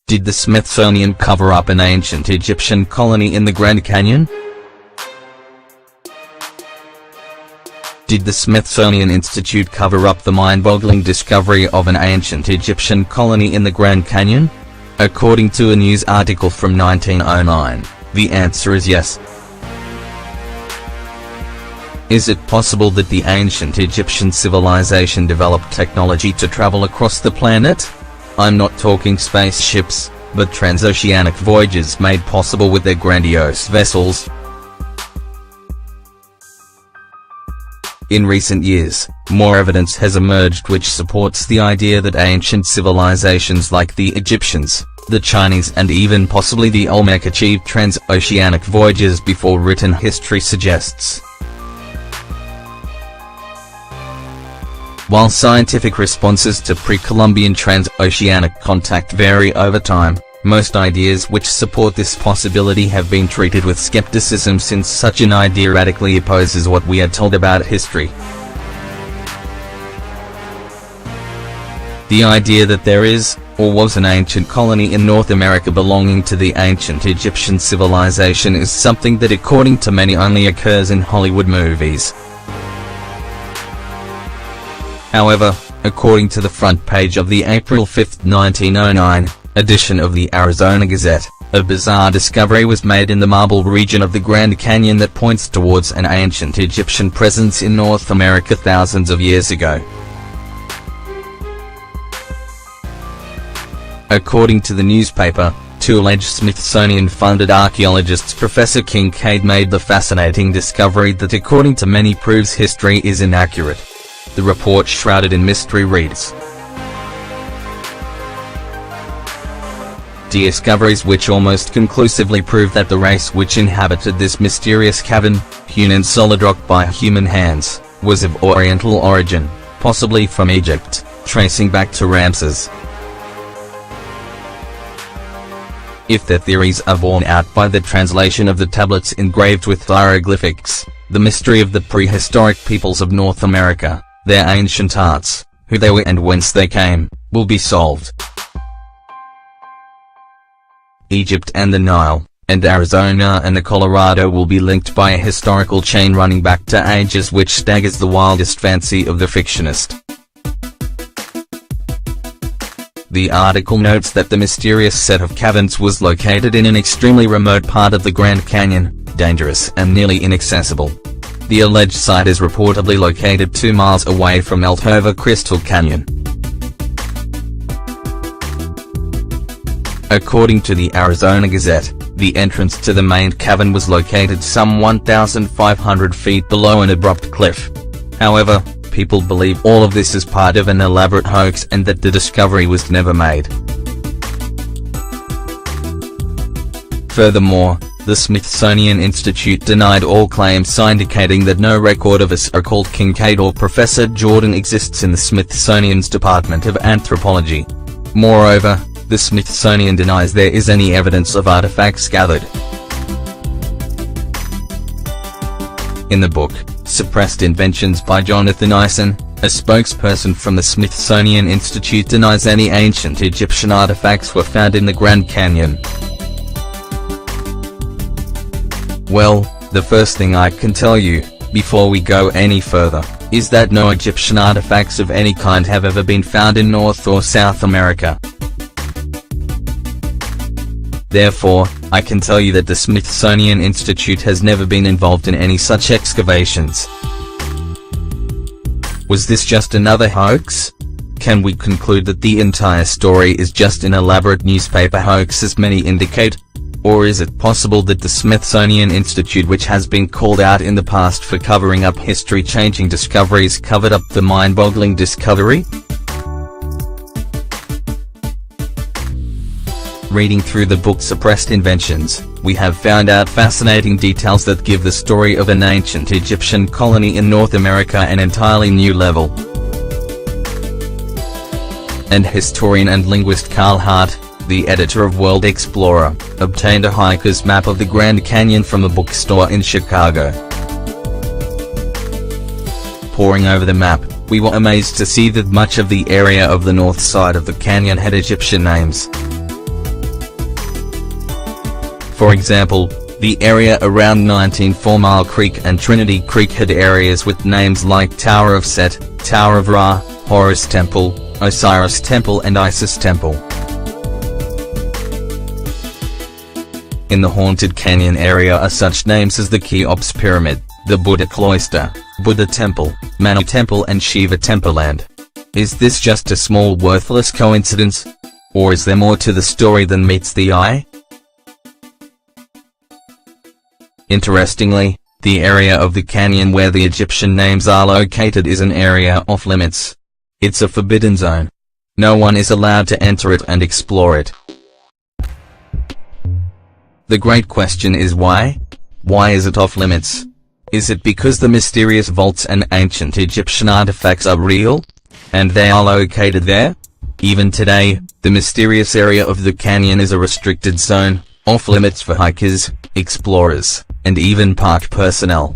Did the Smithsonian cover up an ancient Egyptian colony in the Grand Canyon? Did the Smithsonian Institute cover up the mind-boggling discovery of an ancient Egyptian colony in the Grand Canyon? According to a news article from 1909, the answer is yes. Is it possible that the ancient Egyptian civilization developed technology to travel across the planet? I'm not talking spaceships, but transoceanic voyages made possible with their grandiose vessels. In recent years, more evidence has emerged which supports the idea that ancient civilizations like the Egyptians, the Chinese and even possibly the Olmec achieved transoceanic voyages before written history suggests. While scientific responses to pre-Columbian transoceanic contact vary over time, most ideas which support this possibility have been treated with skepticism since such an idea radically opposes what we are told about history. The idea that there is, or was an ancient colony in North America belonging to the ancient Egyptian civilization is something that according to many only occurs in Hollywood movies. However, according to the front page of the April 5, 1909, edition of the Arizona Gazette, a bizarre discovery was made in the marble region of the Grand Canyon that points towards an ancient Egyptian presence in North America thousands of years ago. According to the newspaper, two alleged Smithsonian-funded archaeologists Professor Kincaid made the fascinating discovery that according to many proves history is inaccurate. The report shrouded in mystery reads, discoveries which almost conclusively prove that the race which inhabited this mysterious cavern, hewn in solid rock by human hands, was of Oriental origin, possibly from Egypt, tracing back to Ramses. If their theories are borne out by the translation of the tablets engraved with hieroglyphics, the mystery of the prehistoric peoples of North America, their ancient arts, who they were and whence they came, will be solved. Egypt and the Nile, and Arizona and the Colorado will be linked by a historical chain running back to ages which staggers the wildest fancy of the fictionist. The article notes that the mysterious set of caverns was located in an extremely remote part of the Grand Canyon, dangerous and nearly inaccessible. The alleged site is reportedly located 2 miles away from Althover Crystal Canyon. According to the Arizona Gazette, the entrance to the main cavern was located some 1,500 feet below an abrupt cliff. However, people believe all of this is part of an elaborate hoax and that the discovery was never made. Furthermore, the Smithsonian Institute denied all claims indicating that no record of a so-called Kincaid or Professor Jordan exists in the Smithsonian's Department of Anthropology. Moreover, the Smithsonian denies there is any evidence of artifacts gathered. In the book, Suppressed Inventions by Jonathan Eisen, a spokesperson from the Smithsonian Institute denies any ancient Egyptian artifacts were found in the Grand Canyon. Well, the first thing I can tell you, before we go any further, is that no Egyptian artifacts of any kind have ever been found in North or South America. Therefore, I can tell you that the Smithsonian Institute has never been involved in any such excavations. Was this just another hoax? Can we conclude that the entire story is just an elaborate newspaper hoax as many indicate? Or is it possible that the Smithsonian Institute, which has been called out in the past for covering up history-changing discoveries, covered up the mind-boggling discovery? Reading through the book Suppressed Inventions, we have found out fascinating details that give the story of an ancient Egyptian colony in North America an entirely new level. And historian and linguist Carl Hart, the editor of World Explorer, obtained a hiker's map of the Grand Canyon from a bookstore in Chicago. Poring over the map, we were amazed to see that much of the area of the north side of the canyon had Egyptian names. For example, the area around 19 Mile Creek and Trinity Creek had areas with names like Tower of Set, Tower of Ra, Horus Temple, Osiris Temple and Isis Temple. In the haunted canyon area are such names as the Cheops Pyramid, the Buddha Cloister, Buddha Temple, Manu Temple and Shiva Temple. And is this just a small worthless coincidence? Or is there more to the story than meets the eye? Interestingly, the area of the canyon where the Egyptian names are located is an area off limits. It's a forbidden zone. No one is allowed to enter it and explore it. The great question is why? Why is it off limits? Is it because the mysterious vaults and ancient Egyptian artifacts are real? And they are located there? Even today, the mysterious area of the canyon is a restricted zone, off limits for hikers, explorers, and even park personnel.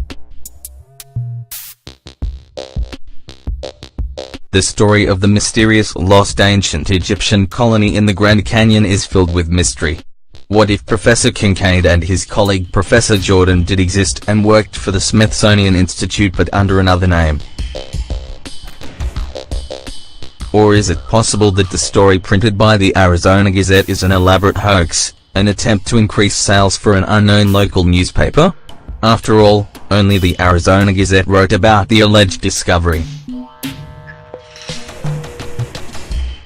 The story of the mysterious lost ancient Egyptian colony in the Grand Canyon is filled with mystery. What if Professor Kincaid and his colleague Professor Jordan did exist and worked for the Smithsonian Institute but under another name? Or is it possible that the story printed by the Arizona Gazette is an elaborate hoax, an attempt to increase sales for an unknown local newspaper? After all, only the Arizona Gazette wrote about the alleged discovery.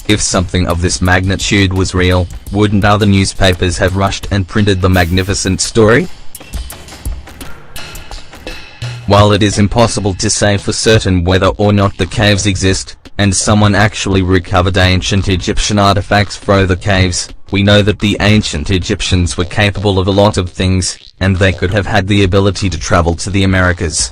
If something of this magnitude was real, wouldn't other newspapers have rushed and printed the magnificent story? While it is impossible to say for certain whether or not the caves exist, and someone actually recovered ancient Egyptian artifacts from the caves, we know that the ancient Egyptians were capable of a lot of things, and they could have had the ability to travel to the Americas.